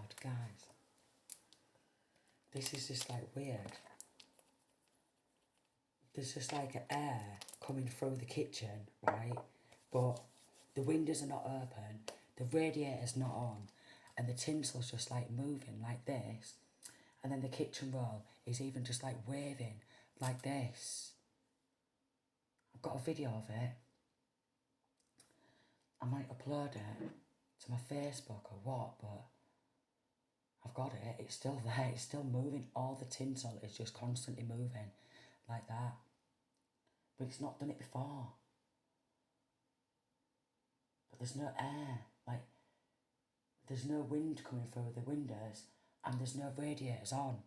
God, guys. This is just like weird. There's just like an air coming through the kitchen, right? But the windows are not open, the radiator's not on, and the tinsel's just like moving like this. And then the kitchen roll is even just like waving like this. I've got a video of it. I might upload it to my Facebook or what, but I've got it. It's still there. It's still moving. All the tinsel is just constantly moving like that. But it's not done it before. But there's no air. Like, there's no wind coming through the windows and there's no radiators on.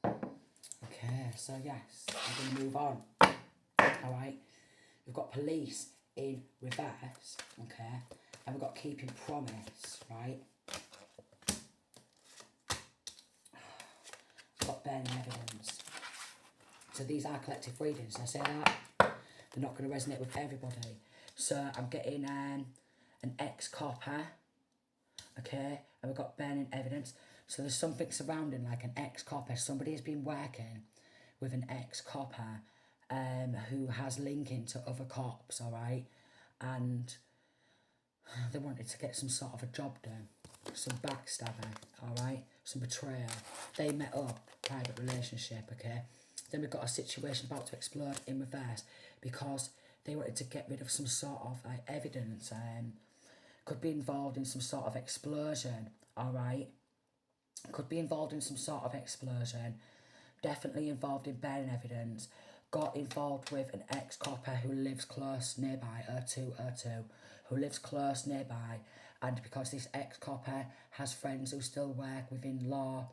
Okay, so yes, I'm going to move on. Alright, we've got police in reverse, okay, and we've got keeping promise, right? We've got bearing evidence. So these are collective readings, and I say that, they're not going to resonate with everybody. So I'm getting an ex-copper, okay, and we've got bearing evidence. So there's something surrounding like an ex-copper. Somebody has been working with an ex-copper who has linking to other cops, alright? And they wanted to get some sort of a job done. Some backstabbing, alright? Some betrayal. They met up, private relationship, okay? Then we've got a situation about to explode in reverse because they wanted to get rid of some sort of like evidence. Could be involved in some sort of explosion, alright? Could be involved in some sort of explosion. Definitely involved in bearing evidence. Got involved with an ex-copper who lives close nearby, 0202, who lives close nearby, and because this ex-copper has friends who still work within law,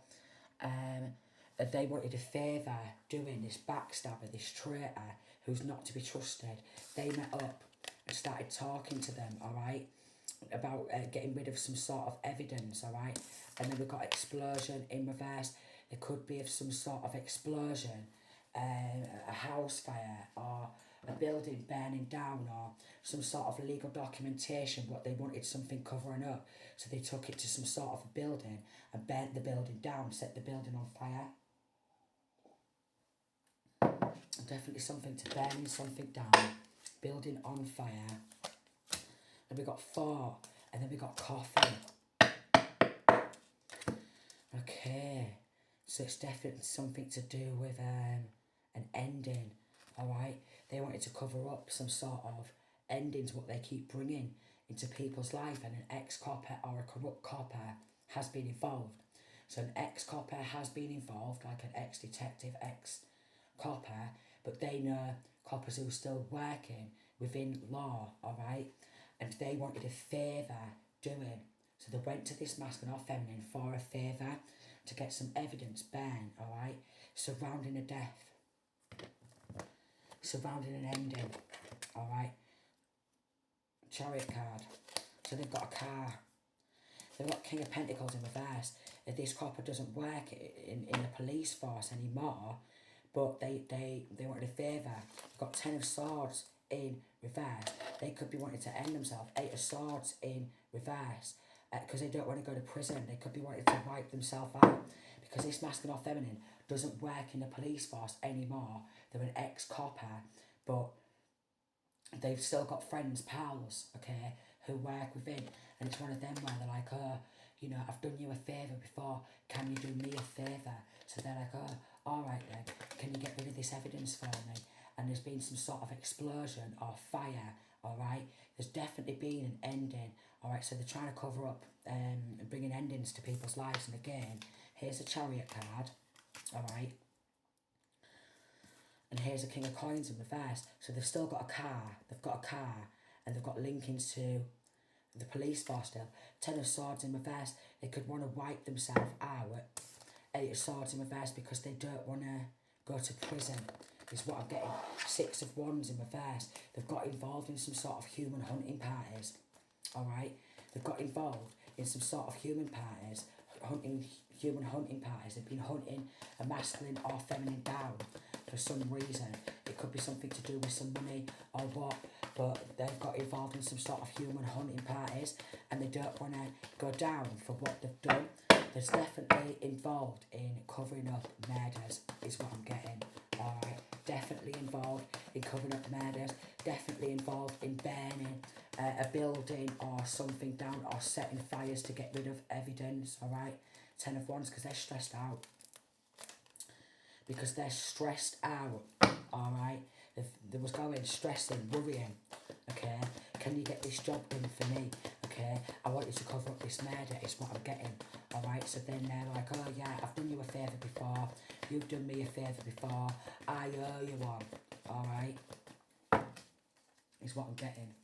they wanted to favour doing this backstabber, this traitor, who's not to be trusted. They met up and started talking to them, alright, about getting rid of some sort of evidence, alright? And then we've got explosion in reverse. There could be of some sort of explosion, a house fire or a building burning down or some sort of legal documentation, but they wanted something covering up. So they took it to some sort of building and burnt the building down, set the building on fire. Definitely something to burning something down, building on fire. And we got 4, and then we got coffee. Okay, so it's definitely something to do with an ending, alright? They wanted to cover up some sort of endings, what they keep bringing into people's life, and an ex-copper or a corrupt copper has been involved. So an ex-copper has been involved, like an ex-detective, ex-copper, but they know coppers who are still working within law, alright? And they wanted a favour doing. So they went to this masculine or feminine for a favour to get some evidence burned, alright? Surrounding a death. Surrounding an ending, alright? Chariot card. So they've got a car. They've got King of Pentacles in reverse. If this copper doesn't work in the police force anymore, but they wanted a favour. They've got 10 of Swords in reverse. They could be wanting to end themselves. 8 of Swords in reverse. Because they don't want to go to prison. They could be wanting to wipe themselves out. Because this masculine or feminine doesn't work in the police force anymore. They're an ex-copper, but they've still got friends, pals, okay, who work within. And it's one of them where they're like, oh, you know, I've done you a favour before. Can you do me a favour? So they're like, oh, alright then. Can you get rid of this evidence for me? And there's been some sort of explosion or fire, alright? There's definitely been an ending, alright? So they're trying to cover up and bringing endings to people's lives. And again, here's a Chariot card, alright? And here's a King of Coins in reverse. So they've still got a car. They've got a car. And they've got linkings to the police force still. 10 of Swords in reverse. They could want to wipe themselves out. 8 of Swords in reverse because they don't want to go to prison. Is what I'm getting. 6 of Wands in reverse. They've got involved in some sort of human hunting parties. Alright? They've got involved in some sort of human parties. Human hunting parties. They've been hunting a masculine or feminine down for some reason. It could be something to do with some money or what. but they've got involved in some sort of human hunting parties and they don't want to go down for what they've done. There's definitely involved in covering up murders, is what I'm getting. Alright, definitely involved in covering up murders, definitely involved in burning a building or something down or setting fires to get rid of evidence. Alright, 10 of Wands, because they're stressed out. Because they're stressed out, alright? They was going stressing, worrying, okay? Can you get this job done for me, okay? I want you to cover up this murder, is what I'm getting, alright? So then they're like, oh yeah, I've done you a favour before, you've done me a favour before, I owe you one, alright? Is what I'm getting.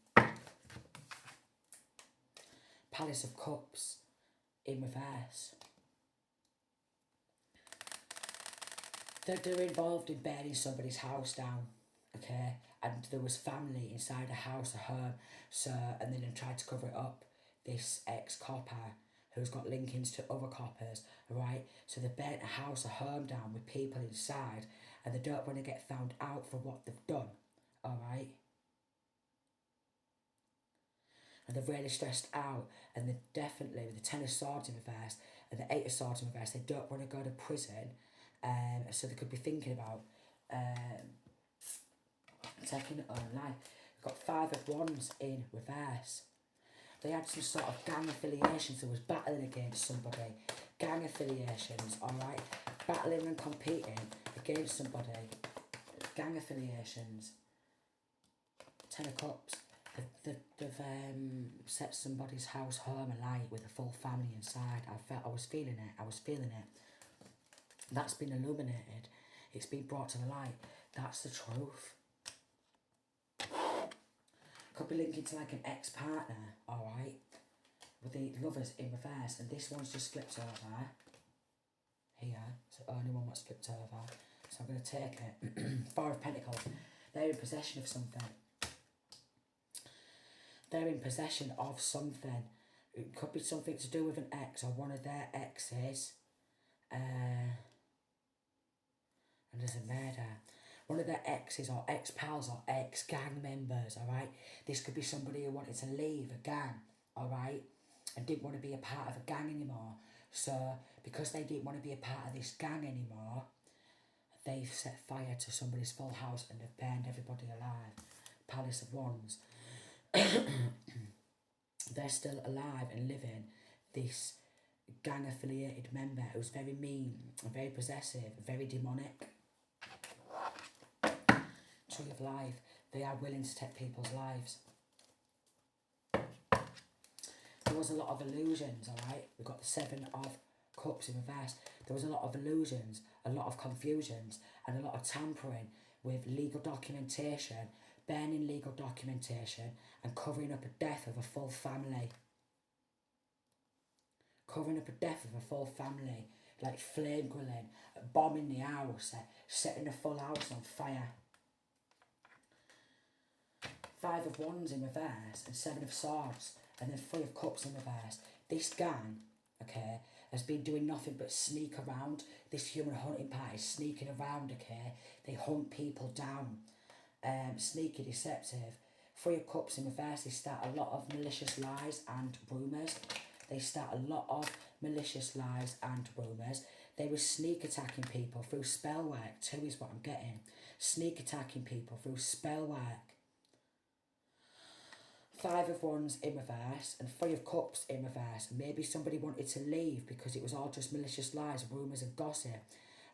Palace of Cups in reverse. They're involved in burning somebody's house down, okay? And there was family inside a house, a home, so, and then they tried to cover it up. This ex-copper who's got linkings to other coppers, right? So they burnt a house, a home down with people inside, and they don't want to get found out for what they've done, alright? And they're really stressed out, and they're definitely, with the 10 of Swords in reverse and the 8 of Swords in reverse, they don't want to go to prison. So they could be thinking about taking it on life. We've got 5 of Wands in reverse. They had some sort of gang affiliations. They was battling against somebody. Gang affiliations, alright? Battling and competing against somebody. Gang affiliations. 10 of Cups. They've set somebody's house, home alight with a full family inside. I was feeling it. That's been illuminated. It's been brought to the light. That's the truth. Could be linking to like an ex-partner, alright? With the Lovers in reverse. And this one's just flipped over. Here. It's the only one that's flipped over. So I'm going to take it. 4 of Pentacles. They're in possession of something. They're in possession of something. It could be something to do with an ex or one of their exes. And there's a murder. One of their exes or ex-pals or ex-gang members, alright? This could be somebody who wanted to leave a gang, alright? And didn't want to be a part of a gang anymore. So, because they didn't want to be a part of this gang anymore, they've set fire to somebody's full house and they've burned everybody alive. Palace of Wands. They're still alive and living. This gang affiliated member who's very mean and very possessive, very demonic. Tree of Life. They are willing to take people's lives. There was a lot of illusions, alright? We've got the 7 of Cups in reverse. There was a lot of illusions, a lot of confusions, and a lot of tampering with legal documentation, burning legal documentation, and covering up a death of a full family. Covering up a death of a full family. Like flame grilling, bombing the house, setting the full house on fire. 5 of Wands in reverse and 7 of Swords and then 3 of Cups in reverse. This gang, okay, has been doing nothing but sneak around. This human hunting party is sneaking around, okay. They hunt people down. Sneaky, deceptive. 3 of Cups in reverse, they start a lot of malicious lies and rumours. They start a lot of malicious lies and rumours. They were sneak attacking people through spell work too, is what I'm getting. Sneak attacking people through spell work. 5 of Wands in reverse and 3 of Cups in reverse. Maybe somebody wanted to leave because it was all just malicious lies, rumours and gossip.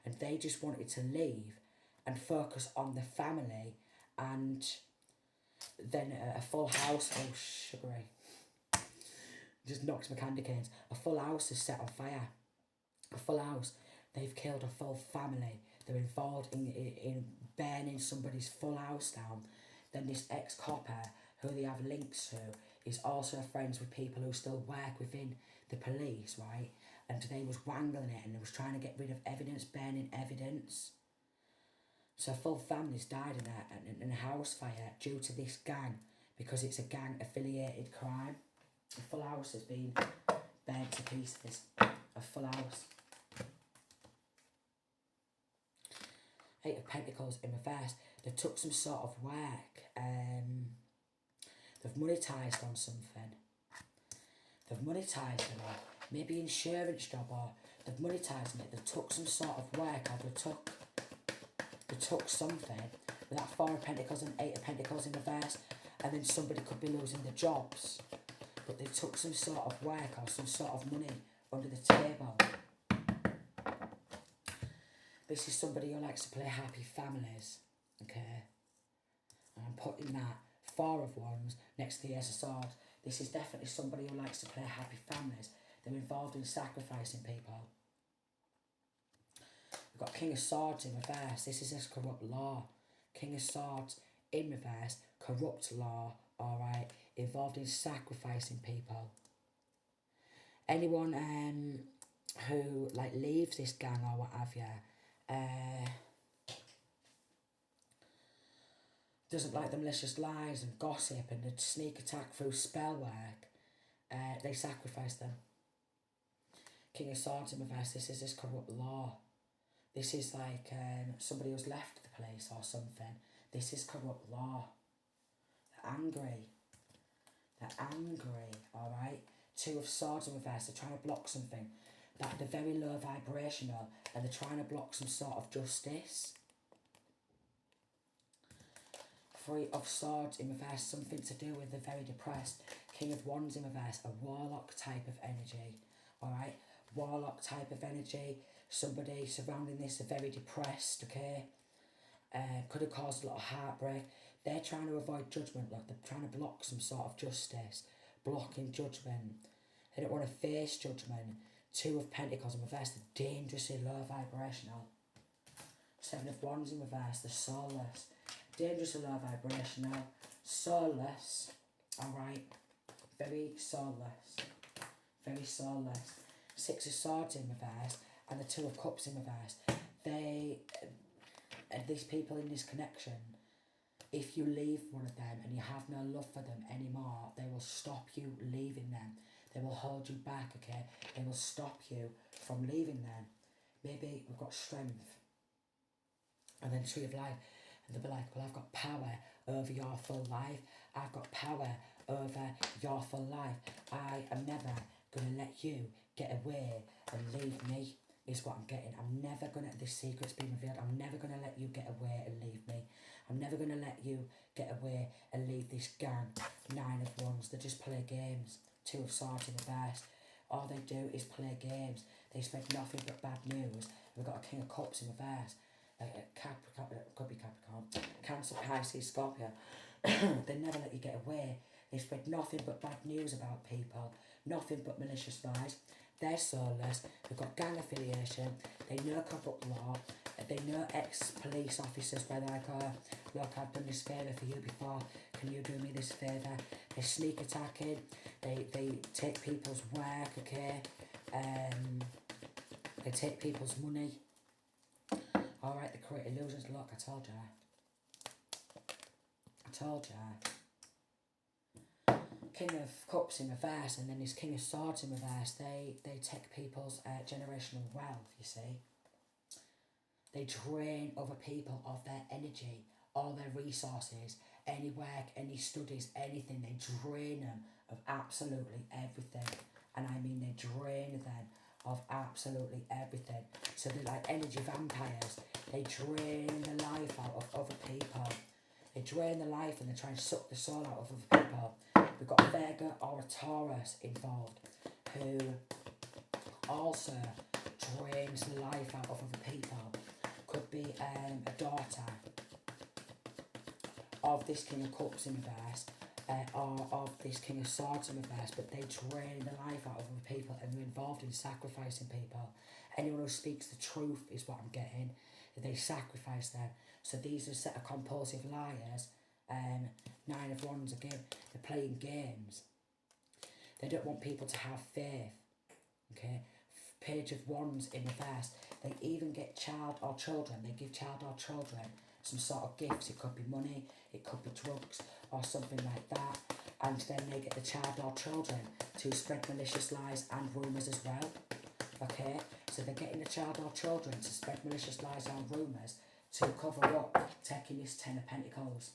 And they just wanted to leave and focus on the family. And then a full house, oh sugary, just knocks my candy canes. A full house is set on fire. A full house. They've killed a full family. They're involved in burning somebody's full house down. Then this ex-copper, who they have links to, is also friends with people who still work within the police, right? And they was wrangling it and they was trying to get rid of evidence, burning evidence. So full families died in a house fire due to this gang, because it's a gang affiliated crime. A full house has been burnt to pieces. A full house. 8 of Pentacles in reverse. They took some sort of work. They've monetised on something. They've monetised on it. Maybe insurance job, or they've monetised on it. They took some sort of work, or they took something with that Four of Pentacles and Eight of Pentacles in reverse, and then somebody could be losing their jobs. But they took some sort of work or some sort of money under the table. This is somebody who likes to play happy families, okay? And I'm putting that Four of Wands next to the Ace of Swords. This is definitely somebody who likes to play happy families. They're involved in sacrificing people. We've got King of Swords in reverse. This is this corrupt law. King of Swords in reverse, corrupt law, alright, involved in sacrificing people. Anyone who like leaves this gang or what have you, doesn't like the malicious lies and gossip and the sneak attack through spell work, they sacrifice them. King of Swords in reverse, this is this corrupt law. This is like somebody who's left the place or something. This is corrupt law. They're angry. They're angry, alright? Two of Swords in reverse, they're trying to block something. That they're very low vibrational and they're trying to block some sort of justice. Three of Swords in reverse, something to do with they're very depressed. King of Wands in reverse, a warlock type of energy, alright? Warlock type of energy. Somebody surrounding this are very depressed, okay? Could have caused a lot of heartbreak. They're trying to avoid judgment, like they're trying to block some sort of justice, blocking judgment. They don't want to face judgment. Two of Pentacles in reverse, they're dangerously low vibrational. Seven of Wands in reverse, they're soulless. Dangerously low vibrational, soulless, alright? Very soulless. Very soulless. Six of Swords in reverse and the Two of Cups in reverse. These people in this connection, if you leave one of them and you have no love for them anymore, they will stop you leaving them. They will hold you back, okay? They will stop you from leaving them. Maybe we've got strength. And then Tree of Life. And they'll be like, well, I've got power over your full life. I've got power over your full life. I am never going to let you get away and leave me, is what I'm getting. I'm never going to, this secret's been revealed, I'm never going to let you get away and leave me. I'm never going to let you get away and leave this gang. Nine of Wands, they just play games. Two of Swords in reverse. All they do is play games. They spread nothing but bad news. We've got a King of Cups in reverse. Capricorn, could be Capricorn, Cancer, Pisces, Scorpio. They never let you get away. They spread nothing but bad news about people, nothing but malicious lies. They're soulless. They've got gang affiliation. They know corrupt law. They know ex-police officers where they're like, oh, look, I've done this favour for you before. Can you do me this favour? They sneak attacking. They take people's work, okay? They take people's money. Alright, they create illusions. Look, I told ya. I told ya. King of Cups in reverse and then this King of Swords in reverse. They take people's generational wealth, you see. They drain other people of their energy, all their resources, any work, any studies, anything. They drain them of absolutely everything. And I mean they drain them of absolutely everything. So they're like energy vampires. They drain the life out of other people. They drain the life and they try and suck the soul out of other people. We've got Virgo or a Taurus involved who also drains the life out of other people. Could be a daughter of this King of Cups in reverse or of this King of Swords in reverse, but they drain the life out of other people and they're involved in sacrificing people. Anyone who speaks the truth is what I'm getting. They sacrifice them. So these are a set of compulsive liars. Nine of Wands again, they're playing games. They don't want people to have faith. Okay, Page of Wands in reverse. They even get child or children. They give child or children some sort of gifts. It could be money, it could be drugs or something like that. And then they get the child or children to spread malicious lies and rumours as well. Okay, so they're getting the child or children to spread malicious lies and rumours to cover up taking this Ten of Pentacles.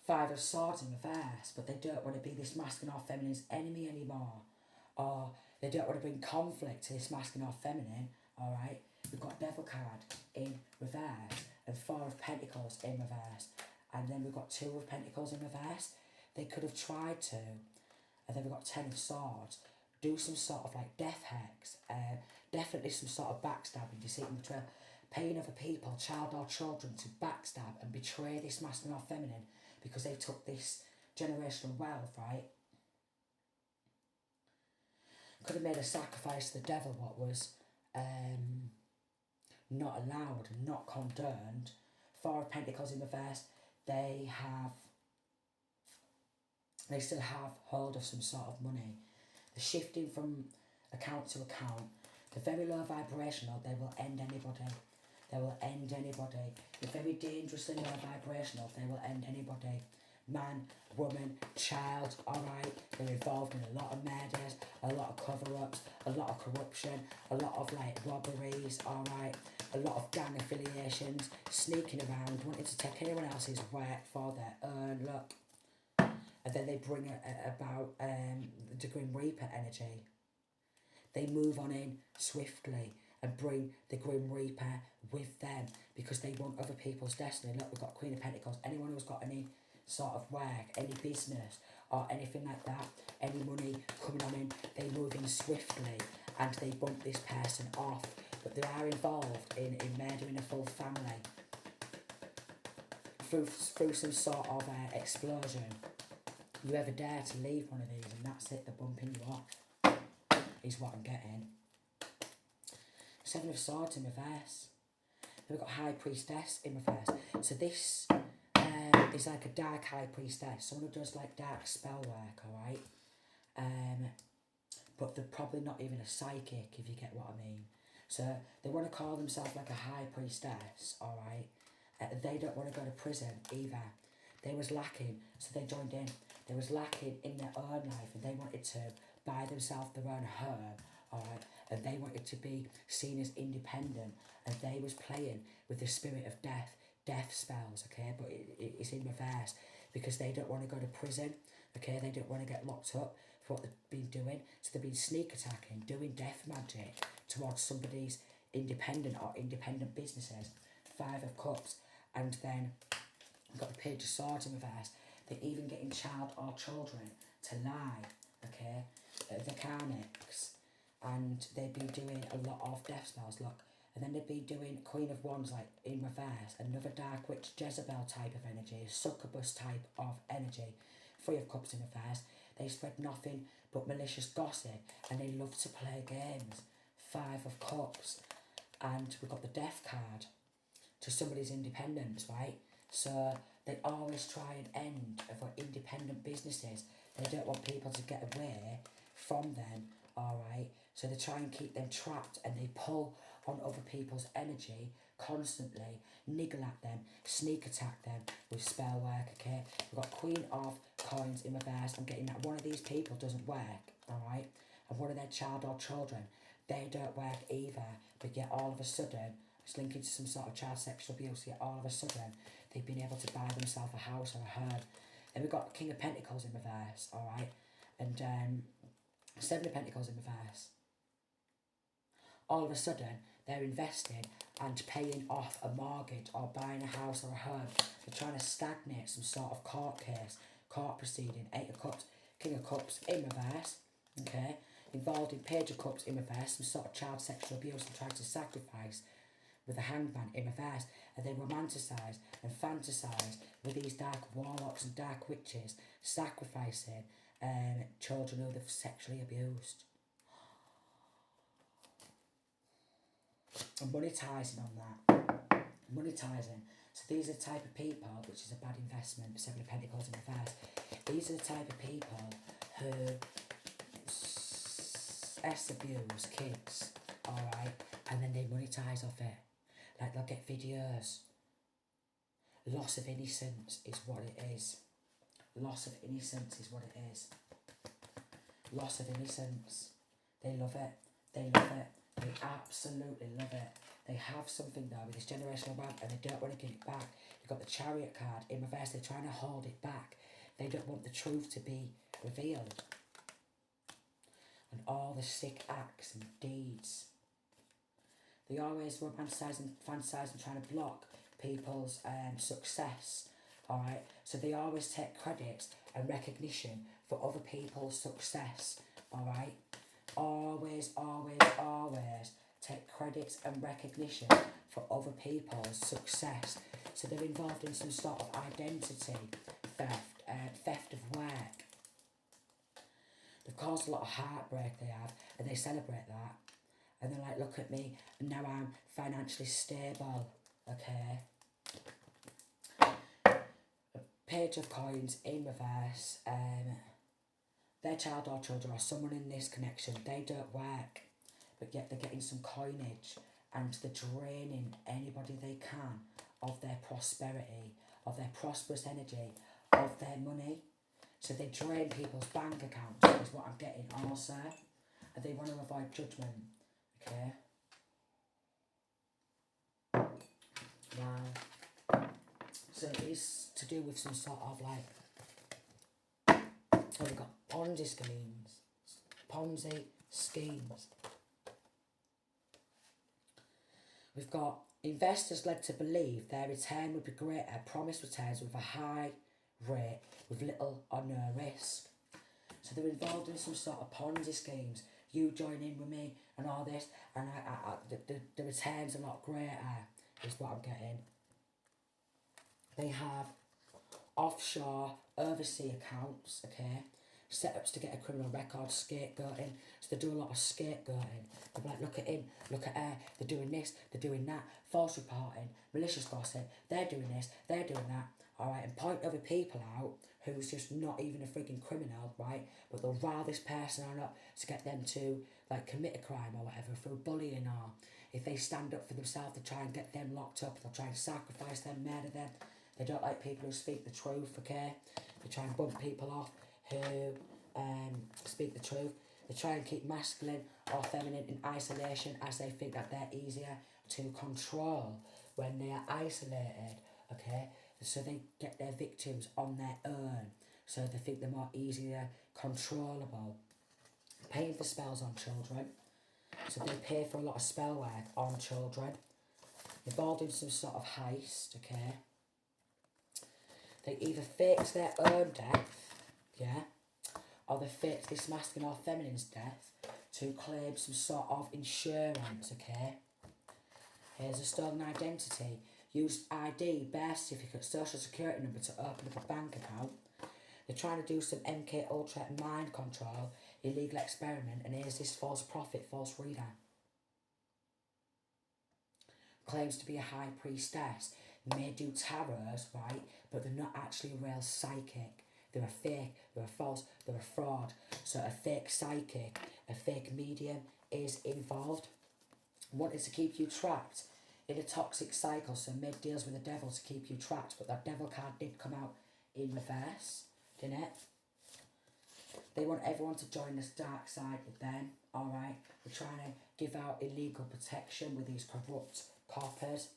Five of Swords in reverse, but they don't want to be this masculine or feminine's enemy anymore. Or they don't want to bring conflict to this masculine or feminine, alright? We've got Devil card in reverse and Four of Pentacles in reverse. And then we've got Two of Pentacles in reverse. They could have tried to, and then we've got Ten of Swords, do some sort of like death hex, definitely some sort of backstabbing, deceiving, betrayal, paying other people, child or children, to backstab and betray this masculine or feminine because they took this generational wealth, right? Could have made a sacrifice to the devil, what was not allowed and not condoned. Four of Pentacles in reverse, they still have hold of some sort of money. They're shifting from account to account. They're very low vibrational, they will end anybody. They will end anybody. They're very dangerously low vibrational, they will end anybody. Man, woman, child, alright. They're involved in a lot of murders, a lot of cover-ups, a lot of corruption, a lot of like robberies, alright. A lot of gang affiliations, sneaking around, wanting to take anyone else's work for their own look. And then they bring about the Grim Reaper energy. They move on in swiftly and bring the Grim Reaper with them because they want other people's destiny. Look, we've got Queen of Pentacles. Anyone who's got any sort of work, any business or anything like that, any money coming on in, they move in swiftly and they bump this person off. But they are involved in murdering a full family through some sort of explosion. You ever dare to leave one of these and that's it, they're bumping you off, is what I'm getting. Seven of Swords in reverse. Then we've got High Priestess in reverse. So this is like a dark High Priestess, someone who does like dark spell work, alright? But they're probably not even a psychic, if you get what I mean. So they want to call themselves like a High Priestess, alright? They don't want to go to prison either. They was lacking, so they joined in. They was lacking in their own life and they wanted to buy themselves their own home, alright? And they wanted to be seen as independent and they was playing with the spirit of death spells, okay? But it's in reverse because they don't want to go to prison, okay? They don't want to get locked up for what they've been doing. So they've been sneak attacking, doing death magic towards somebody's independent businesses. Five of Cups. And then we've got the Page of Swords in reverse. They're even getting child or children to lie, okay? The karmics. And they've been doing a lot of death spells, look. And then they've been doing Queen of Wands, like, in reverse. Another Dark Witch, Jezebel type of energy. Succubus type of energy. Three of Cups in reverse. They spread nothing but malicious gossip. And they love to play games. Five of Cups. And we've got the Death card to somebody's independence, right? So they always try and end for independent businesses. They don't want people to get away from them, alright? So they try and keep them trapped and they pull on other people's energy constantly, niggle at them, sneak attack them with spell work, okay? We've got Queen of Coins in reverse. I'm getting that one of these people doesn't work, alright? And one of their child or children, they don't work either, but yet all of a sudden, it's linking to some sort of child sexual abuse, yet all of a sudden, they've been able to buy themselves a house or a home. Then we've got King of Pentacles in reverse, alright? And Seven of Pentacles in reverse. All of a sudden, they're investing and paying off a mortgage or buying a house or a home. They're trying to stagnate some sort of court case, court proceeding. Eight of Cups, King of Cups in reverse, okay? Involved in Page of Cups in reverse, some sort of child sexual abuse and trying to sacrifice with a hangman in reverse, and they romanticise and fantasise with these dark warlocks and dark witches sacrificing children who they've sexually abused. And monetising on that. Monetising. So these are the type of people, which is a bad investment, Seven of Pentacles in reverse. These are the type of people who abuse kids, alright, and then they monetise off it. Like they'll get videos. Loss of innocence is what it is. Loss of innocence is what it is. Loss of innocence. They love it. They love it. They absolutely love it. They have something there with this generational wealth and they don't want to give it back. You've got the Chariot card in reverse. They're trying to hold it back. They don't want the truth to be revealed. And all the sick acts and deeds. They always romanticize and fantasize and trying to block people's success. Alright, so they always take credit and recognition for other people's success. Alright, always, always, always take credit and recognition for other people's success. So they're involved in some sort of identity theft, theft of work. They've caused a lot of heartbreak, they have, and they celebrate that. And they're like, look at me, and now I'm financially stable, okay? Page of Coins in reverse. Their child or children or someone in this connection, they don't work, but yet they're getting some coinage and they're draining anybody they can of their prosperity, of their prosperous energy, of their money. So they drain people's bank accounts, is what I'm getting also. And they want to avoid judgment, okay? Now, so it is to do with some sort of like, oh, we've got Ponzi schemes. We've got investors led to believe their return would be greater, promised returns with a high rate with little or no risk. So they're involved in some sort of Ponzi schemes. You join in with me and all this, and the returns are a lot greater, is what I'm getting. They have offshore, overseas accounts, okay? Setups to get a criminal record, scapegoating. So they do a lot of scapegoating. They're like, look at him, look at her, they're doing this, they're doing that, false reporting, malicious gossip, they're doing this, they're doing that, alright, and point other people out who's just not even a frigging criminal, right? But they'll rile this person up to get them to like commit a crime or whatever through bullying, or if they stand up for themselves, they try and get them locked up, they'll try and sacrifice them, murder them. They don't like people who speak the truth, okay? They try and bump people off who speak the truth. They try and keep masculine or feminine in isolation as they think that they're easier to control when they are isolated, okay? So they get their victims on their own. So they think they're more easier controllable. Paying for spells on children. So they pay for a lot of spell work on children. Involved in some sort of heist, okay? They either faked their own death, yeah, or they faked this masculine or feminine's death to claim some sort of insurance, okay? Here's a stolen identity. Used ID, birth certificate, social security number to open up a bank account. They're trying to do some MK Ultra mind control, illegal experiment, and here's this false prophet, false reader. Claims to be a high priestess. May do tarots, right? But they're not actually a real psychic. They're a fake, they're a false, they're a fraud. So a fake psychic, a fake medium is involved. Wanted to keep you trapped in a toxic cycle, so made deals with the devil to keep you trapped. But that devil card did come out in reverse, didn't it? They want everyone to join this dark side with them, alright? We're trying to give out illegal protection with these corrupt coppers,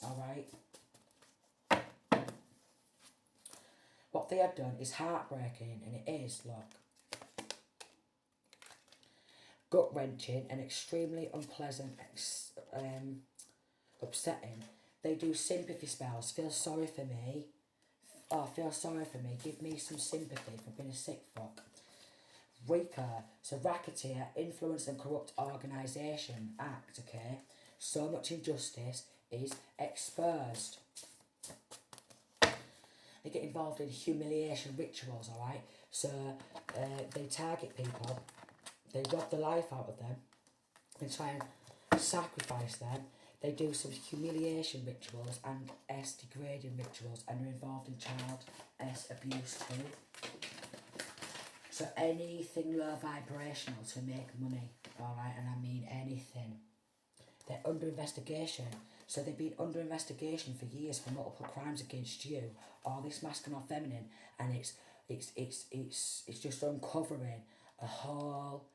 alright? What they have done is heartbreaking, and it is, look. Gut-wrenching and extremely unpleasant, upsetting. They do sympathy spells. Feel sorry for me. Oh, feel sorry for me. Give me some sympathy for being a sick fuck. Reaper, so racketeer, influence and corrupt organisation act, okay? So much injustice is exposed. They get involved in humiliation rituals, alright? So they target people, they rob the life out of them, they try and sacrifice them, they do some humiliation rituals and degrading rituals, and they're involved in child abuse too. So anything low vibrational to make money, alright, and I mean anything. They're under investigation. So they've been under investigation for years for multiple crimes against you, or this masculine or feminine, and it's just uncovering a whole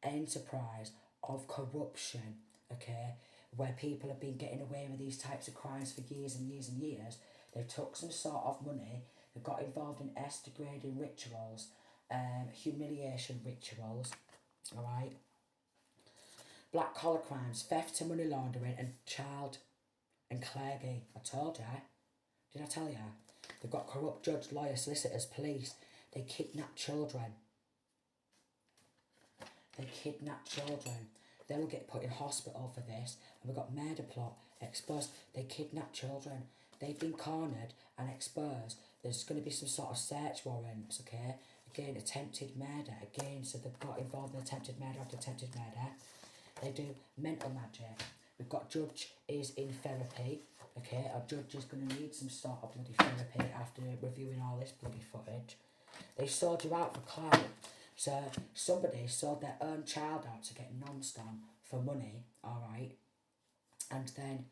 enterprise of corruption, okay? where people have been getting away with these types of crimes for years and years and years. They took some sort of money, they got involved in degrading rituals, humiliation rituals, alright? Black collar crimes, theft and money laundering, and child and clergy. I told ya. Did I tell ya? They've got corrupt judge, lawyers, solicitors, police. They kidnap children. They kidnap children. They will get put in hospital for this. And we've got murder plot exposed. They kidnap children. They've been cornered and exposed. There's going to be some sort of search warrants, okay? Again, attempted murder. Again, so they've got involved in attempted murder after attempted murder. They do mental magic. We've got judge is in therapy, okay? Our judge is going to need some sort of bloody therapy after reviewing all this bloody footage. They sold you out for clout. So somebody sold their own child out to get non-stom for money, alright? And then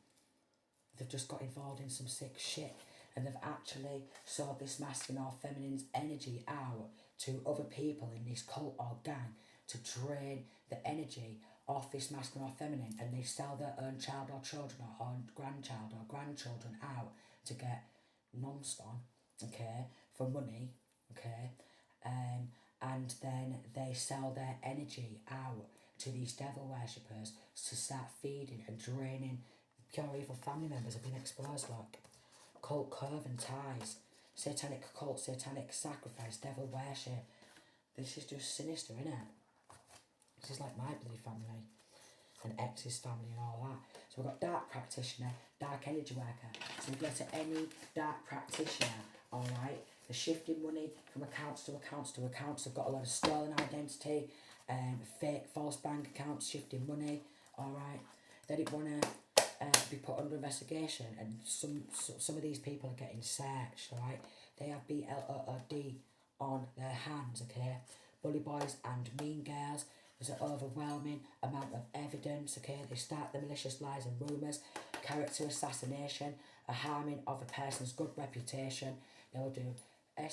they've just got involved in some sick shit. And they've actually sold this masculine or feminine's energy out to other people in this cult or gang to drain the energy off this masculine or feminine, and they sell their own child or children or grandchild or grandchildren out to get non-stom, okay, for money, okay, and then they sell their energy out to these devil worshippers to start feeding and draining pure evil family members have been exposed, like cult coven ties, satanic cult, satanic sacrifice, devil worship. This is just sinister, isn't it? This is like my bloody family and ex's family and all that. So we've got dark practitioner, dark energy worker. So we go to any dark practitioner, alright? They're shifting money from accounts to accounts to accounts. They've got a lot of stolen identity, fake false bank accounts, shifting money, alright? They didn't want to be put under investigation, and some of these people are getting searched, alright? They have BLOOD on their hands, okay? Bully boys and mean girls. There's an overwhelming amount of evidence, okay? They start the malicious lies and rumours, character assassination, a harming of a person's good reputation. They'll do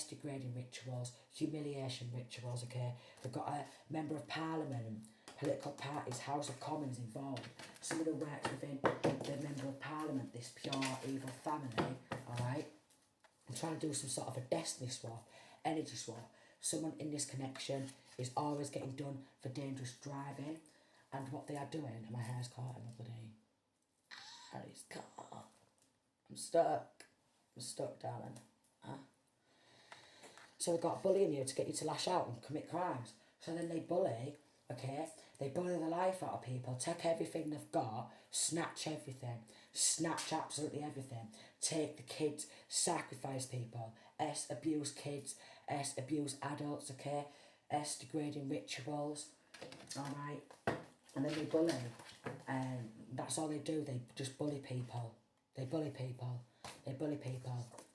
degrading rituals, humiliation rituals, okay? They've got a member of parliament and political parties, House of Commons involved. Someone who works within the member of parliament, this pure evil family, alright? And trying to do some sort of a destiny swap, energy swap. Someone in this connection is always getting done for dangerous driving, and what they are doing, and my hair's caught in the bloody, hair's caught. I'm stuck, darling. Huh? So we've got bullying you to get you to lash out and commit crimes. So then they bully, okay? They bully the life out of people, take everything they've got, snatch everything, snatch absolutely everything, take the kids, sacrifice people, abuse kids, abuse adults, okay? Degrading rituals, alright? And then they bully, and that's all they do, they just bully people. They bully people,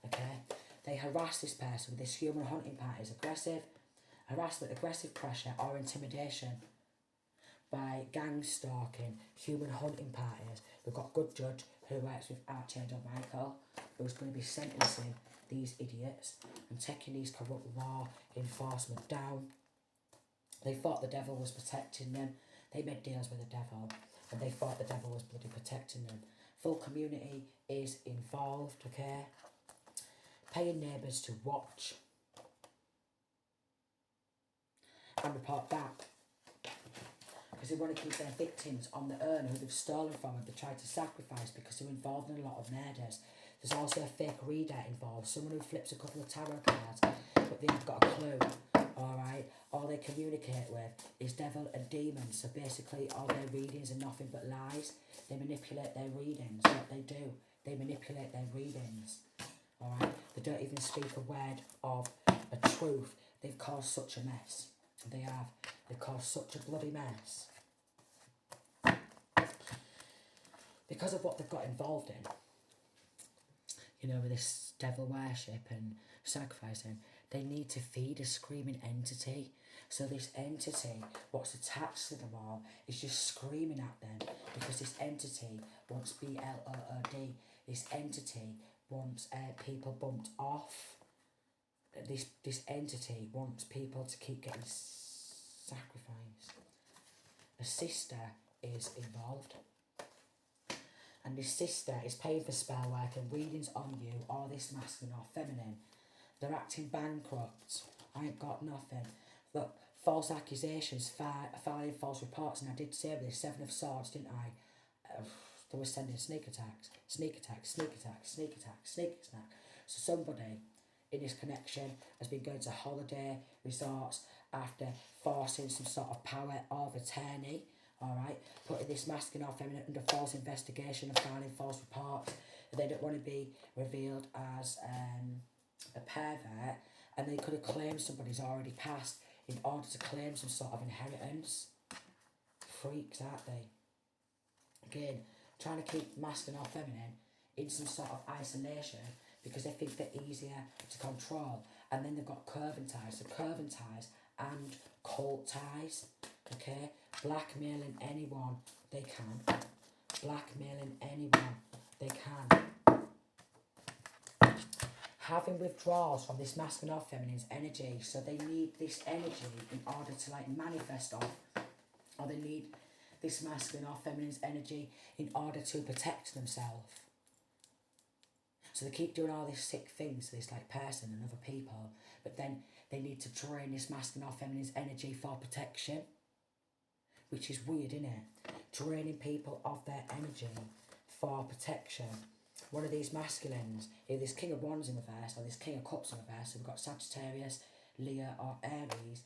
okay? They harass this person with this human hunting parties, aggressive harassment, aggressive pressure or intimidation by gang stalking, human hunting parties. We've got good judge who works with Archangel Michael, who's going to be sentencing these idiots and taking these corrupt law enforcement down. They thought the devil was protecting them. They made deals with the devil, and they thought the devil was bloody protecting them. Full community is involved, okay? Paying neighbours to watch and report back, because they want to keep their victims on the urn who they've stolen from and they tried to sacrifice, because they're involved in a lot of murders. There's also a fake reader involved, someone who flips a couple of tarot cards but they haven't got a clue, alright? All they communicate with is devil and demons, so basically all their readings are nothing but lies. They manipulate their readings, what they do, they manipulate their readings, alright? They don't even speak a word of a truth. They've caused such a mess. They have. They've caused such a bloody mess. Because of what they've got involved in, you know, with this devil worship and sacrificing, they need to feed a screaming entity. So this entity, what's attached to them all, is just screaming at them, because this entity wants BLOOD. This entity wants people bumped off. This entity wants people to keep getting sacrificed. A sister is involved. and this sister is paying for spell work and readings on you, or this masculine or feminine. They're acting bankrupt. I ain't got nothing. Look, false accusations, filing false reports, and I did say this, 7 of Swords, didn't I? They were sending sneak attacks, sneak attacks, sneak attacks, sneak attacks, sneak attacks. So somebody in this connection has been going to holiday resorts after forcing some sort of power of attorney, alright, putting this masculine or feminine under false investigation and filing false reports. They don't want to be revealed as a pervert, and they could have claimed somebody's already passed in order to claim some sort of inheritance. Freaks, aren't they? Again, trying to keep masculine or feminine in some sort of isolation because they think they're easier to control. And then they've got curving ties. So curving ties and cult ties. Okay? Blackmailing anyone they can. Blackmailing anyone they can. Having withdrawals from this masculine or feminine's energy. So they need this energy in order to like manifest off. Or they need this masculine or feminine's energy in order to protect themselves. So they keep doing all these sick things to this like person and other people, but then they need to drain this masculine or feminine's energy for protection, which is weird, isn't it? Draining people of their energy for protection. One of these masculines, either this King of Wands in reverse or this King of Cups in reverse, so we've got Sagittarius, Leo or Aries,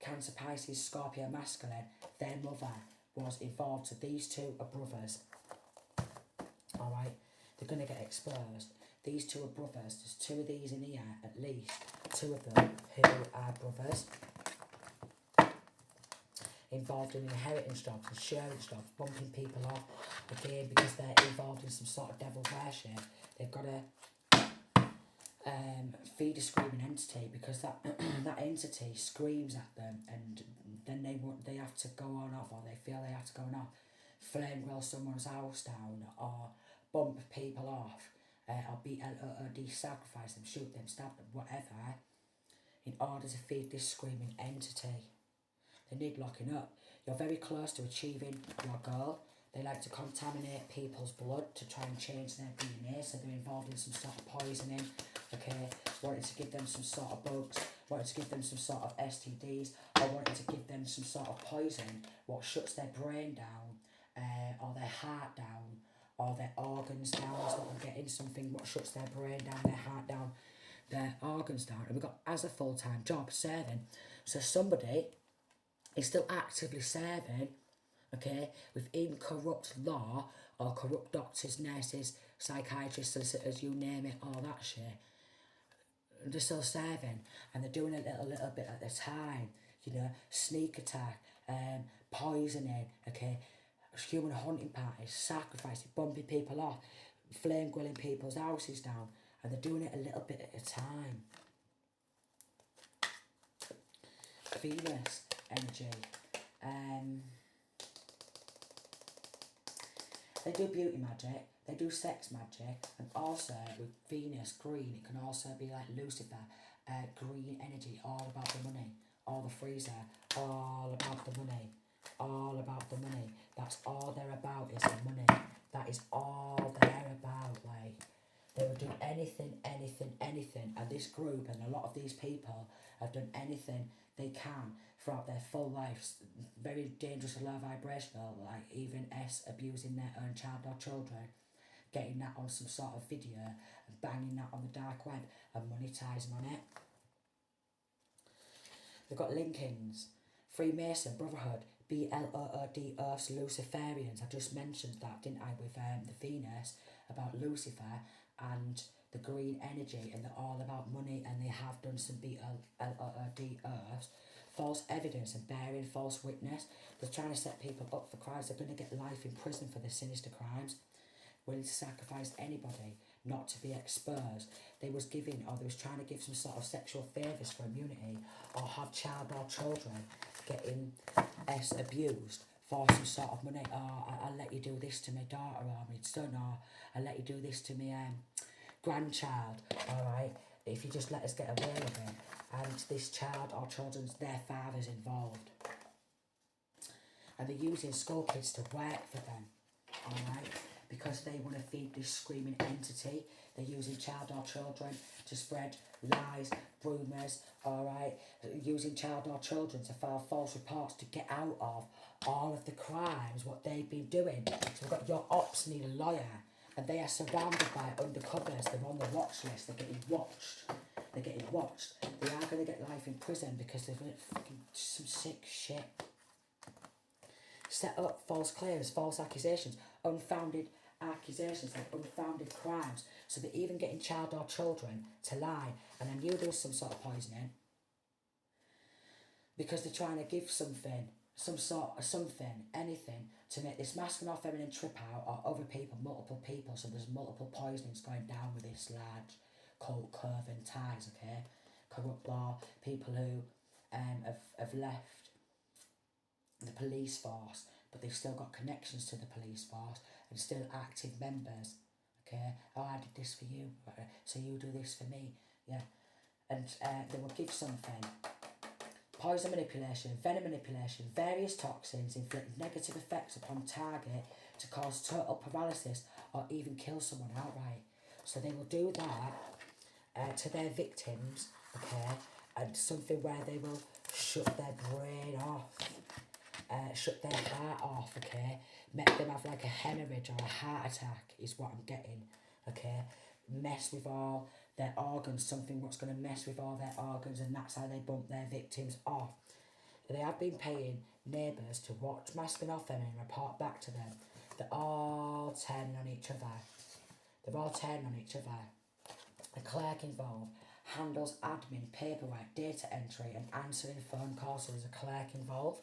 Cancer, Pisces, Scorpio masculine, their mother was involved, so these two are brothers. Alright, they're going to get exposed. These two are brothers. There's 2 of these in here, at least. 2 of them who are brothers. Involved in inheritance jobs, insurance jobs, bumping people off. Again, because they're involved in some sort of devil worship, they've got to feed a screaming entity, because that that entity screams at them, and then they have to go on off, or they feel they have to go on off, flame grill someone's house down, or bump people off, or sacrifice them, shoot them, stab them, whatever, in order to feed this screaming entity. They need locking up. You're very close to achieving your goal. They like to contaminate people's blood to try and change their DNA, so they're involved in some sort of poisoning, okay, wanting to give them some sort of bugs, wanting to give them some sort of STDs, or wanting to give them some sort of poison, what shuts their brain down, or their heart down, or their organs down, is what I'm getting, something what shuts their brain down, their heart down, their organs down. And we've got as a full-time job, serving. So somebody is still actively serving, okay, within corrupt law, or corrupt doctors, nurses, psychiatrists, solicitors, you name it, all that shit. They're still serving, and they're doing a little bit at a time, you know, sneak attack, poisoning, okay, human hunting parties, sacrificing, bumping people off, flame grilling people's houses down, and they're doing it a little bit at a time. Venus energy. They do beauty magic, they do sex magic, and also with Venus green, it can also be like Lucifer, green energy, all about the money, all the freezer, all about the money, all about the money. That's all they're about, is the money. That is all they're about, like. They will do anything, and this group and a lot of these people have done anything they can throughout their full lives. Very dangerous and low vibrational, like even abusing their own child or children, getting that on some sort of video and banging that on the dark web and monetising on it. They've got Lincolns, Freemason, Brotherhood, BLOOD, Earths, Luciferians. I just mentioned that, didn't I, with the Venus, about Lucifer and the green energy, and they're all about money, and they have done some BLOOD, Earths. False evidence and bearing false witness. They're trying to set people up for crimes. They're going to get life in prison for their sinister crimes. Willing to sacrifice anybody not to be exposed. They was giving, or they was trying to give some sort of sexual favours for immunity, or have child or children getting abused for some sort of money. Or I'll let you do this to my daughter or my son, or I'll let you do this to my grandchild, alright, if you just let us get away with it. And this child or children's, their father's involved. And they're using school kids to work for them, alright, because they want to feed this screaming entity. They're using child or children to spread lies, rumours, alright, using child or children to file false reports to get out of all of the crimes, what they've been doing. So we've got your ops need a lawyer, and they are surrounded by undercovers. They're on the watch list, they're getting watched. They're getting watched. They are going to get life in prison because they've done fucking some sick shit. Set up false claims, false accusations, unfounded accusations, like unfounded crimes. So they're even getting child or children to lie. And I knew there was some sort of poisoning because they're trying to give something, some sort of something, anything, to make this masculine or feminine trip out, or other people, multiple people. So there's multiple poisonings going down with this large cult curving ties, okay? Corrupt law, people who have left the police force, but they've still got connections to the police force and still active members, okay? Oh, I did this for you, so you do this for me, yeah. And they will give something. Poison manipulation, venom manipulation, various toxins inflict negative effects upon target to cause total paralysis or even kill someone outright. So they will do that to their victims, okay, and something where they will shut their brain off, shut their heart off, okay, make them have like a hemorrhage or a heart attack is what I'm getting, okay, mess with all their organs, something what's going to mess with all their organs, and that's how they bump their victims off. They have been paying neighbours to watch masculine or feminine report back to them. They're all turning on each other. They're all turning on each other. The clerk involved handles admin, paperwork, data entry and answering phone calls, so there's a clerk involved,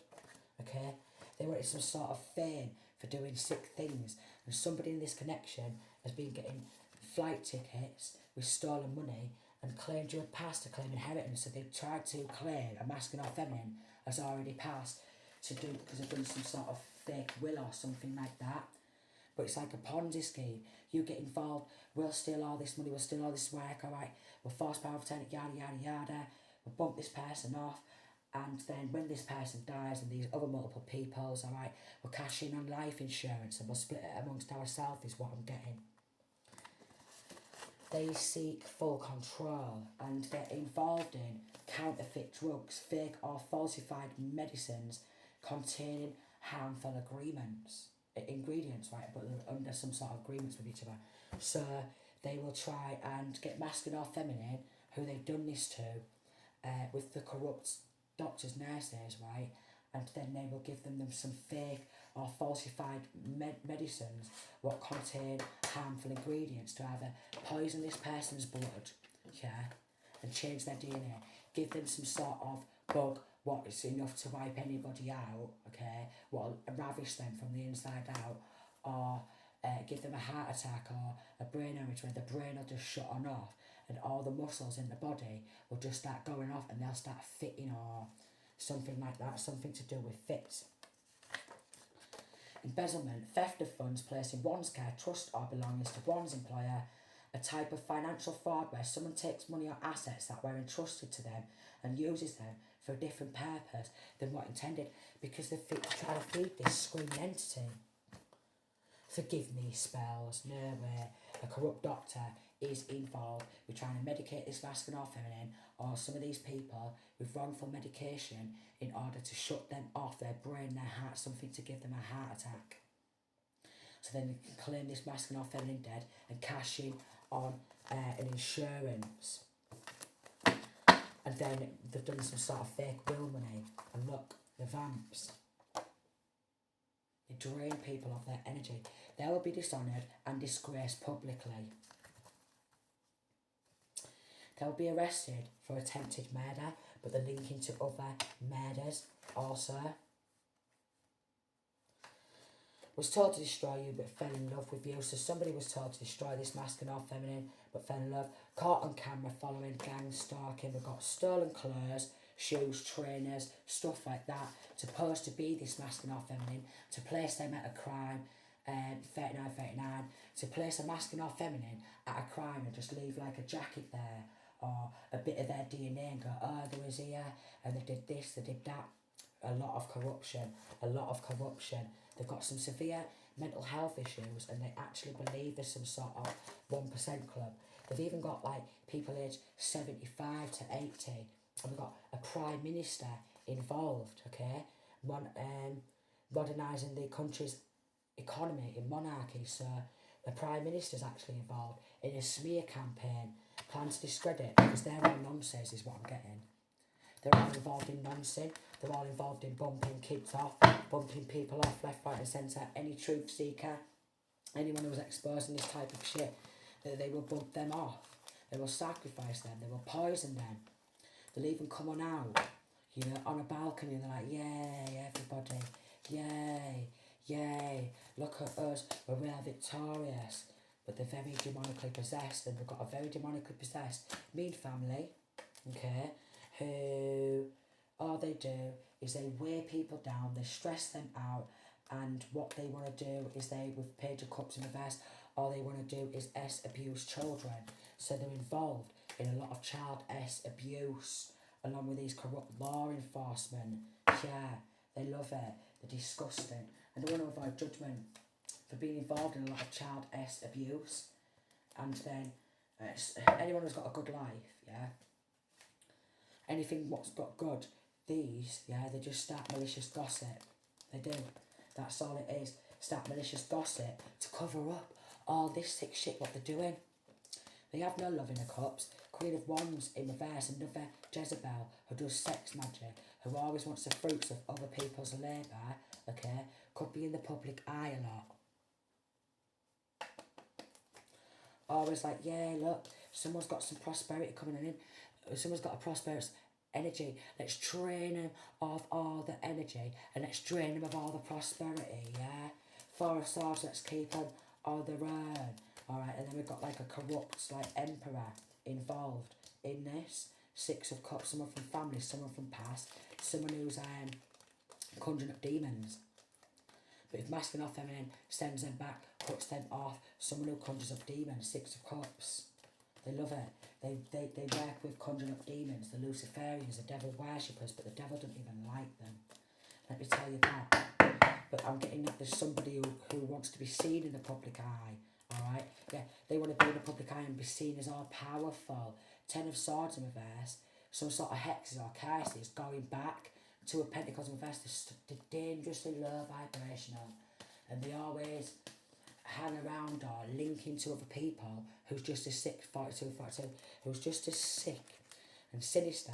okay? They wanted some sort of fame for doing sick things, and somebody in this connection has been getting flight tickets with stolen money and claimed you had passed to claim inheritance, so they've tried to claim a masculine or feminine has already passed to do, because they've done some sort of fake will or something like that. But it's like a Ponzi scheme. You get involved, we'll steal all this money, we'll steal all this work, alright, we'll force power of attorney, yada yada yada, we'll bump this person off, and then when this person dies and these other multiple peoples, alright, we'll cash in on life insurance and we'll split it amongst ourselves is what I'm getting. They seek full control and they're involved in counterfeit drugs, fake or falsified medicines containing harmful ingredients, right, but they're under some sort of agreements with each other. So they will try and get masculine or feminine, who they've done this to, with the corrupt doctors, nurses, right, and then they will give them some fake or falsified medicines what contain harmful ingredients to either poison this person's blood, yeah, and change their DNA, give them some sort of bug what is enough to wipe anybody out, okay, what will ravish them from the inside out, or give them a heart attack or a brain hemorrhage where the brain will just shut on off and all the muscles in the body will just start going off and they'll start fitting or something like that, something to do with fits. Embezzlement, theft of funds placed in one's care, trust or belongings to one's employer, a type of financial fraud where someone takes money or assets that were entrusted to them and uses them for a different purpose than what intended, because they're trying to feed this screaming entity. Forgive me spells, no way. A corrupt doctor is involved with trying to medicate this masculine or feminine, or some of these people with wrongful medication in order to shut them off, their brain, their heart, something to give them a heart attack. So then they can claim this masculine or feminine dead and cash in on an insurance. And then they've done some sort of fake will money. And look, the vamps. They drain people of their energy. They will be dishonoured and disgraced publicly. They'll be arrested for attempted murder, but they're linking to other murders also. Was told to destroy you but fell in love with you. So somebody was told to destroy this masculine or feminine but fell in love. Caught on camera following gang stalking. We've got stolen clothes, shoes, trainers, stuff like that. Supposed to be this masculine or feminine. To place them at a crime, 39. To place a masculine or feminine at a crime and just leave like a jacket there or a bit of their DNA and go, oh, they was here and they did this, they did that. A lot of corruption. They've got some severe mental health issues, and they actually believe there's some sort of 1% club. They've even got like people aged 75 to 80, and we've got a prime minister involved, okay, modernising the country's economy in monarchy. So the prime minister's actually involved in a smear campaign, plan to discredit, because they're all nonsense is what I'm getting. They're all involved in nonsense. They're all involved in bumping kids off, bumping people off left, right and centre. Any truth seeker, anyone who was exposing this type of shit, they will bump them off. They will sacrifice them. They will poison them. They'll even come on out, you know, on a balcony, and they're like, yay, everybody, yay, yay, look at us, we are victorious. But they're very demonically possessed, and they've got a very demonically possessed mean family, okay, who all they do is they wear people down, they stress them out, and what they want to do is they, with Page of Cups in reverse, all they want to do is abuse children. So they're involved in a lot of child abuse, along with these corrupt law enforcement. Yeah, they love it. They're disgusting. And they want to avoid judgment for being involved in a lot of child abuse. And then anyone who's got a good life, yeah, anything what's got good, these, yeah, they just start malicious gossip. They do. That's all it is. Start malicious gossip to cover up all this sick shit what they're doing. They have no love in their cups. Queen of Wands in reverse, another Jezebel who does sex magic, who always wants the fruits of other people's labour, okay, could be in the public eye a lot. Always like, yeah, look, someone's got some prosperity coming in, someone's got a prosperous energy, let's drain them of all the energy, and let's drain them of all the prosperity, yeah? Four of Swords, let's keep them on their own. Alright, and then we've got like a corrupt, like, emperor involved in this. Six of Cups, someone from family, someone from past, someone who's conjuring up demons. But if masculine or feminine sends them back, cuts them off, someone who conjures up demons, Six of Cups. They love it. They work with conjuring up demons, the Luciferians, the devil worshippers, but the devil doesn't even like them. Let me tell you that. But I'm getting that there's somebody who wants to be seen in the public eye. Alright? Yeah, they want to be in the public eye and be seen as all powerful. Ten of Swords in reverse. Some sort of hexes or curses going back. Two of Pentacles in reverse. They're dangerously low vibrational. And they always hang around or link into other people who's just as sick, 42, who's just as sick and sinister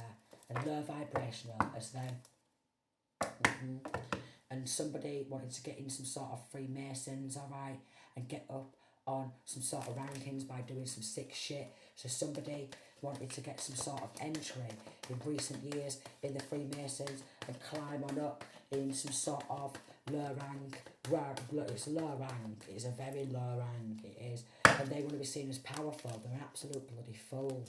and low vibrational as them. And somebody wanted to get in some sort of Freemasons, alright, and get up on some sort of rankings by doing some sick shit. So somebody wanted to get some sort of entry in recent years in the Freemasons and climb on up in some sort of low rank. It's low rank, it's a very low rank, it is. And they want to be seen as powerful. They're an absolute bloody fool.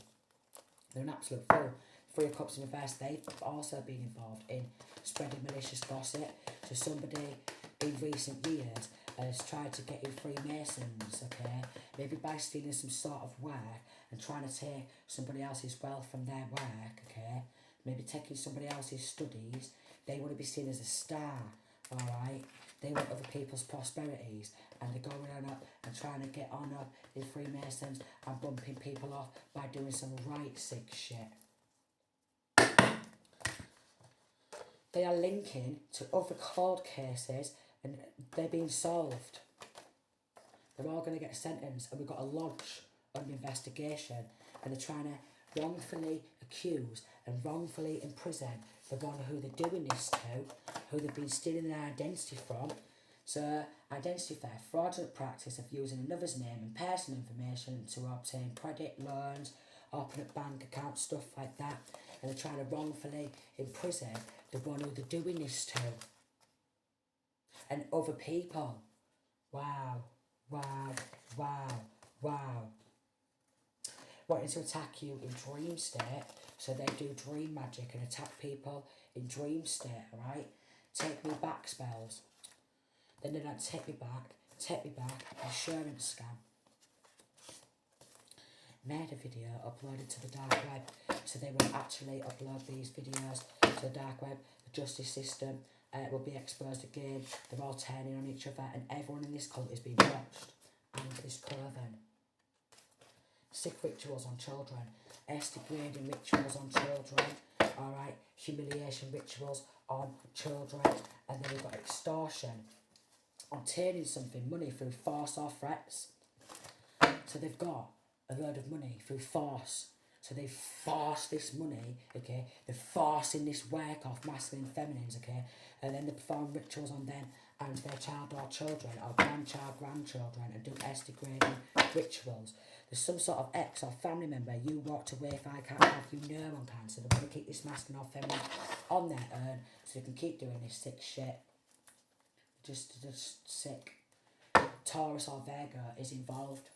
They're an absolute fool. Three of Cups in reverse, they've also been involved in spreading malicious gossip. So somebody in recent years has tried to get in Freemasons, okay, maybe by stealing some sort of work and trying to take somebody else's wealth from their work, okay, maybe taking somebody else's studies. They want to be seen as a star, alright. They want other people's prosperities, and they're going on up and trying to get on up in Freemasons and bumping people off by doing some right sick shit. They are linking to other cold cases and they're being solved. They're all going to get sentenced, and we've got a lodge under investigation, and they're trying to wrongfully accuse and wrongfully imprison the one who they're doing this to, who they've been stealing their identity from. So, identity theft, fraudulent practice of using another's name and personal information to obtain credit, loans, open up bank accounts, stuff like that. And they're trying to wrongfully imprison the one who they're doing this to. And other people. Wow, wow, wow, wow. Wanting to attack you in dream state. So they do dream magic and attack people in dream state, alright? Take me back spells. Then they don't take me back, insurance scam. Made a video, uploaded to the dark web, so they will actually upload these videos to the dark web, the justice system, will be exposed again. They're all turning on each other, and everyone in this cult is being watched. And this coven. Sick rituals on children. Degrading rituals on children. Alright, humiliation rituals on children. And then we've got extortion. Obtaining something, money through force or threats. So they've got a load of money through force. So they force this money, okay? They're forcing this work off masculine feminines, okay? And then they perform rituals on them and their child or children or grandchildren and do degrading rituals. There's some sort of ex or family member you walked away if I can't have you, no one can. So they want to keep this masculine or feminine on their own so they can keep doing this sick shit. Just sick. Taurus or Virgo is involved.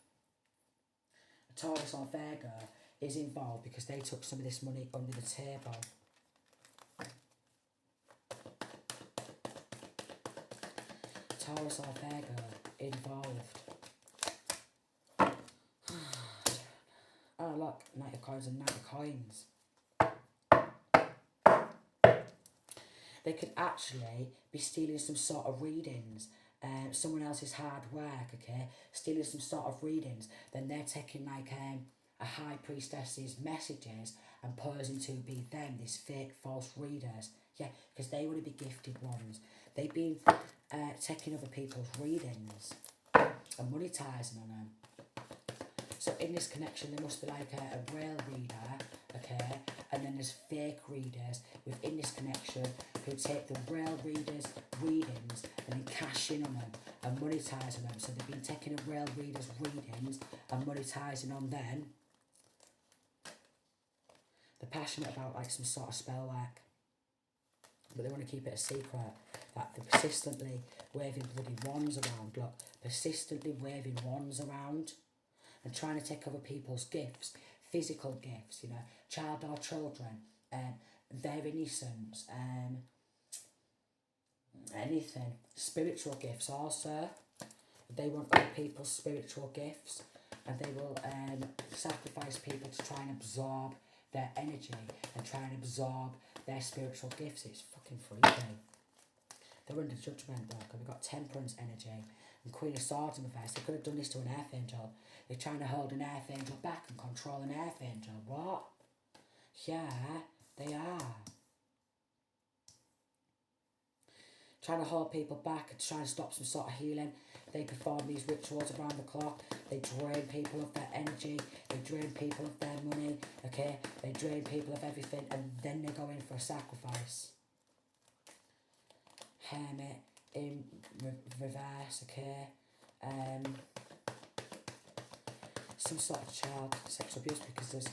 Taurus or Virgo is involved because they took some of this money under the table. Taurus or Virgo involved. Oh look, Knight of Coins and Knight of Coins. They could actually be stealing some sort of readings. Someone else's hard work, okay? Stealing some sort of readings. Then they're taking like a high priestess's messages and posing to be them, these fake false readers. Yeah, because they want to be gifted ones. They've been taking other people's readings and monetizing on them. So in this connection, there must be like a real reader, okay? And then there's fake readers within this connection who take the real readers' readings and then cash in on them and monetizing them. So they've been taking a real reader's readings and monetizing on them. They're passionate about like some sort of spell work, but they want to keep it a secret. That they're persistently waving bloody wands around. Look, persistently waving wands around and trying to take other people's gifts, physical gifts, you know, child or children, their innocence, anything. Spiritual gifts also. They want other people's spiritual gifts, and they will sacrifice people to try and absorb their energy and try and absorb their spiritual gifts. It's fucking freaky. They're under judgment, look, and we've got temperance energy and Queen of Swords in reverse. They could have done this to an Archangel. They're trying to hold an Archangel back and control an Archangel. What? Yeah, they are. Trying to hold people back and trying to stop some sort of healing. They perform these rituals around the clock. They drain people of their energy. They drain people of their money. Okay? They drain people of everything, and then they go in for a sacrifice. Hermit in reverse, okay? Some sort of child sexual abuse, because there's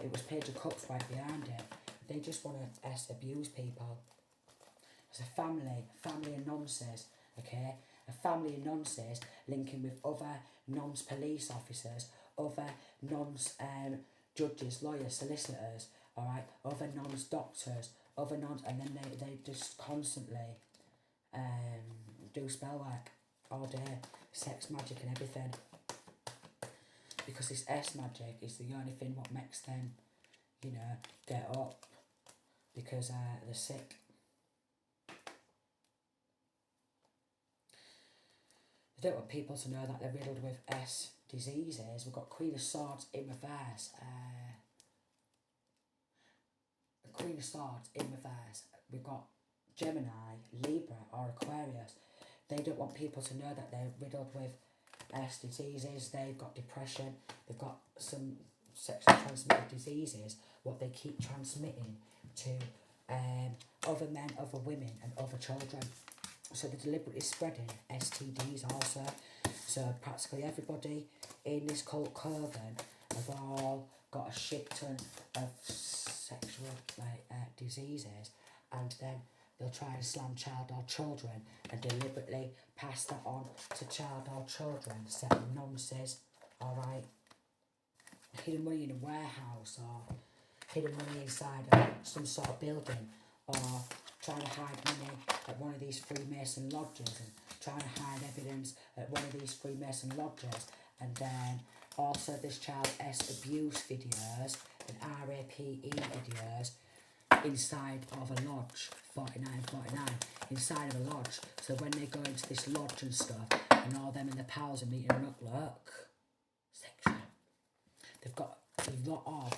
it was Page of Cups right behind it. They just want to abuse people. It's a family of nonces, okay? A family of nonces linking with other nonce police officers, other nonce judges, lawyers, solicitors, alright? Other nonce doctors, other nonce, and then they just constantly do spell work all day, sex magic and everything. Because this S magic is the only thing what makes them, you know, get up. Because they're sick. They don't want people to know that they're riddled with S diseases. We've got Queen of Swords in reverse. Queen of Swords in reverse. We've got Gemini, Libra or Aquarius. They don't want people to know that they're riddled with S diseases. They've got depression. They've got some sexually transmitted diseases. What they keep transmitting to other men, other women and other children. So they're deliberately spreading STDs also. So practically everybody in this cult coven have all got a shit ton of sexual diseases, and then they'll try to slam child or children and deliberately pass that on to child or children, setting nonsense, alright? Hidden money in a warehouse, or hidden money inside of some sort of building, or trying to hide money at one of these Freemason lodges, and trying to hide evidence at one of these Freemason lodges, and then also this child S abuse videos and RAPE videos, inside of a lodge, 49, inside of a lodge. So when they go into this lodge and stuff, and all them and their pals are meeting up, look, sexual. They've got a lot of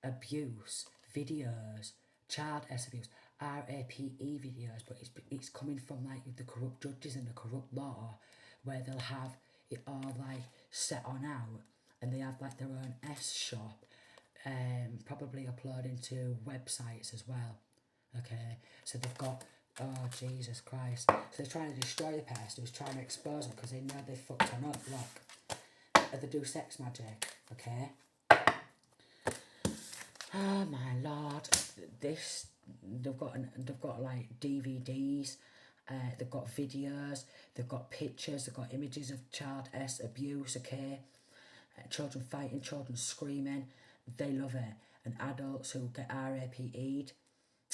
abuse videos, child abuse, RAPE videos, but it's coming from like the corrupt judges and the corrupt law, where they'll have it all like set on out, and they have like their own shop, probably uploading to websites as well. Okay, so they've got, oh Jesus Christ, so they're trying to destroy the pest. They was trying to expose them because they know they fucked on up. Look, they do sex magic. Okay. Oh my lord, this, they've got like DVDs, they've got videos, they've got pictures, they've got images of child abuse, okay, children fighting, children screaming, they love it, and adults who get RAPE'd,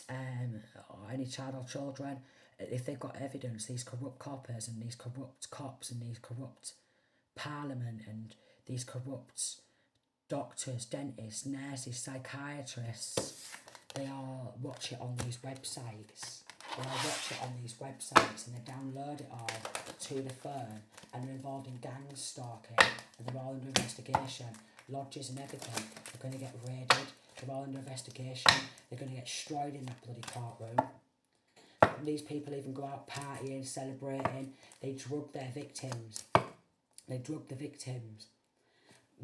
or any child or children, if they've got evidence, these corrupt coppers and these corrupt cops and these corrupt parliament and these corrupt doctors, dentists, nurses, psychiatrists, they all watch it on these websites. They all watch it on these websites and they download it all to the phone, and they're involved in gang stalking, and they're all under investigation. Lodges and everything, they're going to get raided, they're all under investigation, they're going to get destroyed in that bloody courtroom. These people even go out partying, celebrating, they drug their victims. They drug the victims.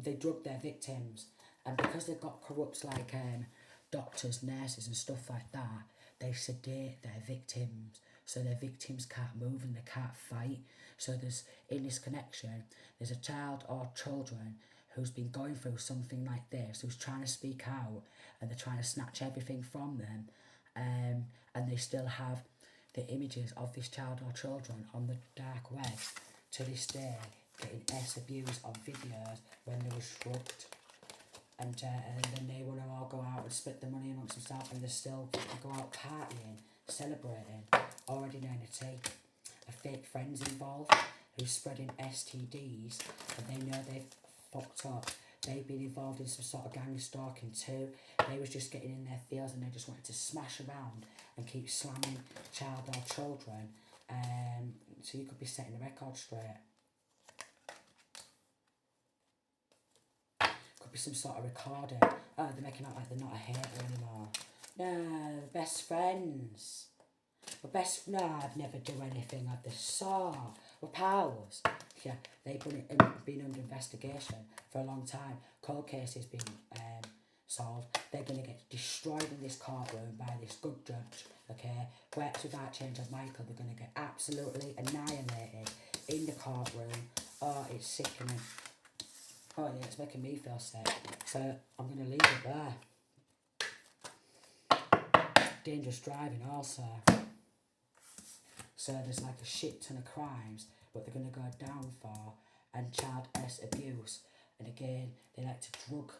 They drug their victims, and because they've got corrupts like doctors, nurses and stuff like that, they sedate their victims, so their victims can't move and they can't fight. So there's, in this connection, there's a child or children who's been going through something like this, who's trying to speak out, and they're trying to snatch everything from them, and they still have the images of this child or children on the dark web to this day, getting abused on videos when they were shrugged, and then they want to all go out and split the money amongst themselves, and they still go out partying, celebrating, already knowing a tea. A fake friend's involved who's spreading STDs, and they know they've fucked up. They've been involved in some sort of gang stalking too. They was just getting in their feels and they just wanted to smash around and keep slamming child or children. So you could be setting the record straight. Could be some sort of recording. Oh, they're making out like they're not a hater anymore. No, they're best friends. No, I'd never do anything of the sort. We're pals. Yeah, they've been under investigation for a long time. Cold cases been solved. They're going to get destroyed in this courtroom by this good judge, okay? Works without change of Michael. They're going to get absolutely annihilated in the courtroom. Oh, it's sickening. Oh yeah, it's making me feel sick. So I'm going to leave it there. Dangerous driving also. So there's like a shit ton of crimes, but they're going to go down for, and child abuse. And again, they like to drug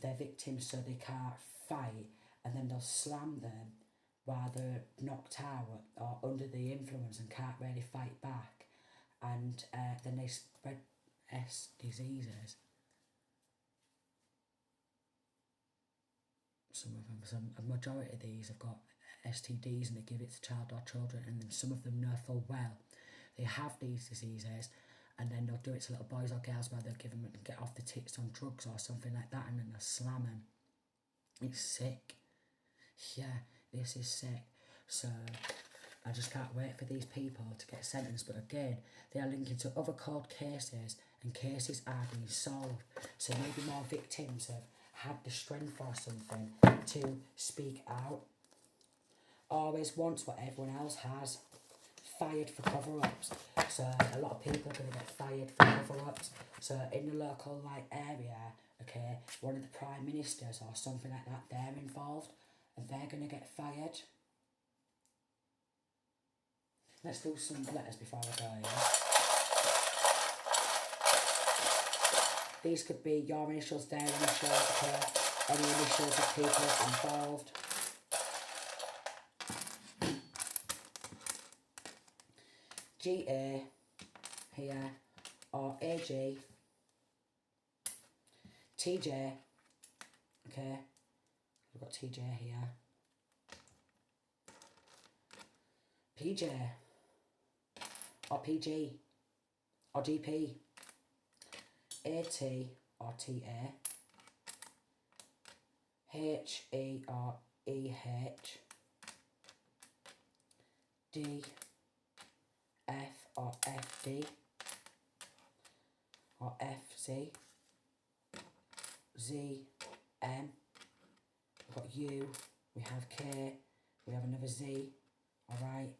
their victims so they can't fight, and then they'll slam them while they're knocked out or under the influence and can't really fight back. And then they spread diseases. Some of them, a majority of these have got STDs and they give it to child or children, and then some of them know full well they have these diseases, and then they'll do it to little boys or girls where they'll give them and get off the tits on drugs or something like that, and then they'll slam them. It's sick. Yeah, this is sick. So I just can't wait for these people to get sentenced, but again, they are linking to other cold cases, and cases are being solved. So maybe more victims have had the strength or something to speak out. Always wants what everyone else has. Fired for cover-ups. So a lot of people are going to get fired for cover-ups. So in the local area, okay, one of the prime ministers or something like that, they're involved, and they're going to get fired. Let's do some letters before I go, yeah? These could be your initials, their initials, okay? Any initials of people involved. GA here, or AG, TJ, okay, we've got TJ here. PJ, or PG, or DP, AT or TA, HE or EH, D, F or FD, or FZ, Z, M, we've got U, we have K, we have another Z, alright,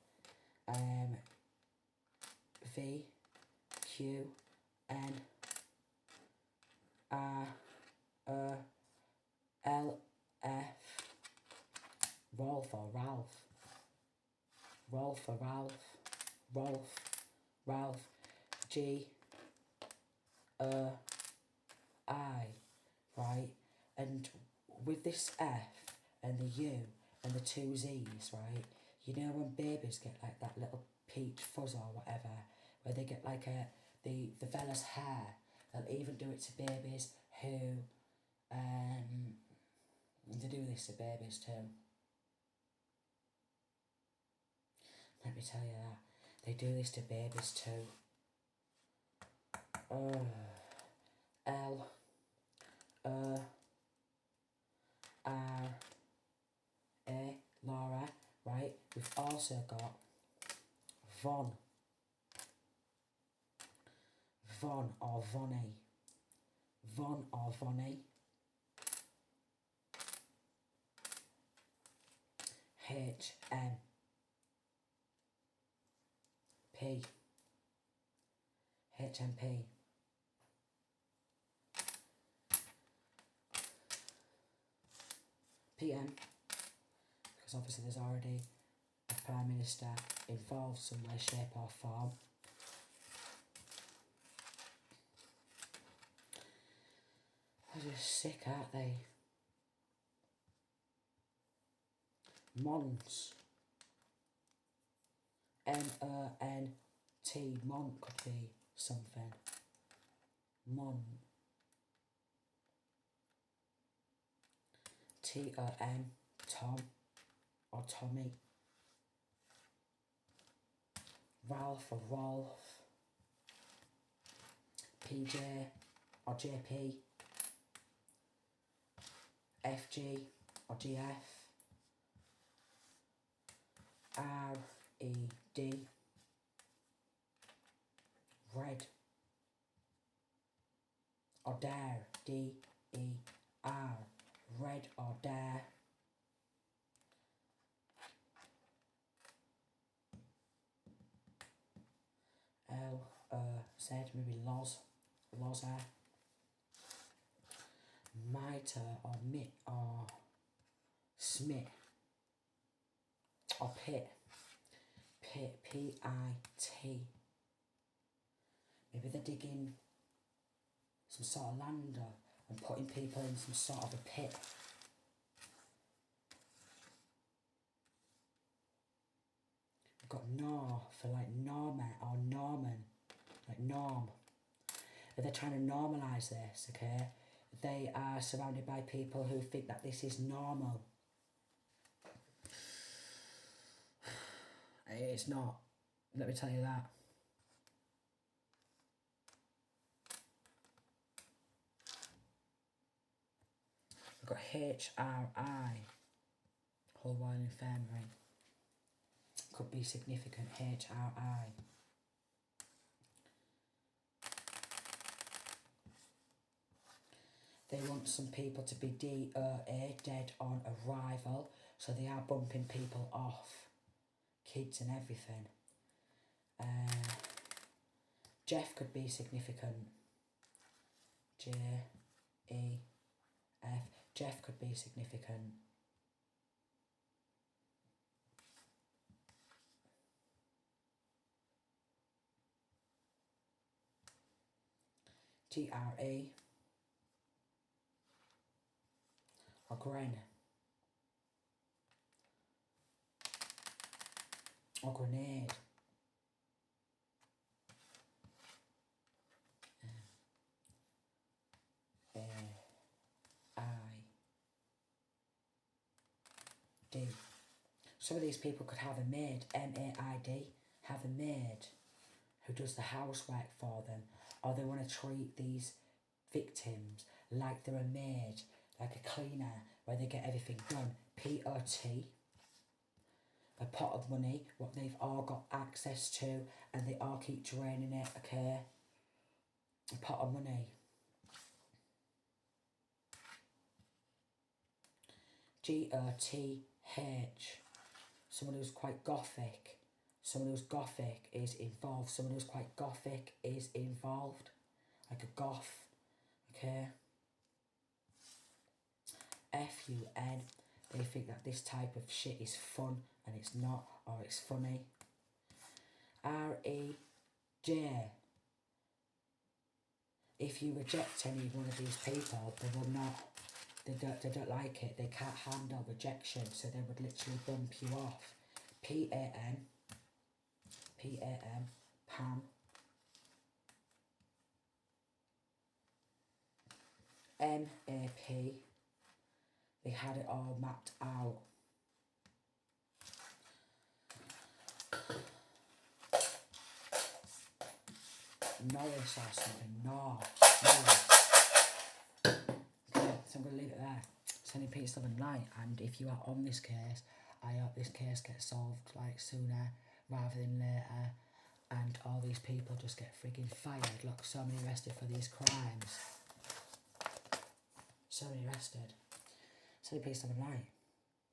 V, Q, N, R, L, F, Rolf or Ralph, Rolf or Ralph, Rolf, Ralph, G, I, right, and with this F and the U and the two Z's, right, you know when babies get like that little peach fuzz or whatever, where they get like the fella's hair, they'll even do it to babies who, they do this to babies too. Let me tell you that. They do this to babies too. L, R, A, Laura, right? We've also got Von. Von or Vonnie. Von or Vonnie. H, M. P. HMP. PM, because obviously there's already a Prime Minister involved some way, shape or form. They're just sick, aren't they? Mons. M-O-N-T. Mon could be something. Mon. T-O-M. Tom or Tommy. Ralph or Rolf. PJ or JP. FG or GF. RED. Red or Dare. D-E-R. Red or Dare. L-Z, maybe Loz. Loza. Mitre or Mitt or Smith. Or Pit. Pit. P-I-T. Maybe they're digging some sort of land and putting people in some sort of a pit. We've got Nor for like Norma or Norman, like Norm. They're trying to normalise this, okay? They are surrounded by people who think that this is normal. It's not. Let me tell you that. We've got HRI, whole while infirmary. Could be significant, HRI. They want some people to be DOA, dead on arrival, so they are bumping people off, kids and everything. Jeff could be significant. J-E-F. Jeff could be significant. G-R-E. Or Gren. Or Grenade. M-A-I-D. Some of these people could have a maid, M-A-I-D, have a maid who does the housework for them, or they want to treat these victims like they're a maid, like a cleaner, where they get everything done. P-O-T, a pot of money, what they've all got access to, and they all keep draining it, okay? A pot of money. G-O-T-H, someone who's quite gothic. Someone who's gothic is involved. Someone who's quite gothic is involved. Like a goth, okay? F-U-N, they think that this type of shit is fun, and it's not, or it's funny. R-E-J, if you reject any one of these people, they will not, they don't like it, they can't handle rejection, so they would literally bump you off. P-A-M, Pam. M-A-P, they had it all mapped out. Norris or something, Norris. Okay, so I'm going to leave it there. Sending peace, love and light, and if you are on this case, I hope this case gets solved like sooner rather than later, and all these people just get frigging fired. Look, so many arrested for these crimes. So many arrested. Sending peace, love and light.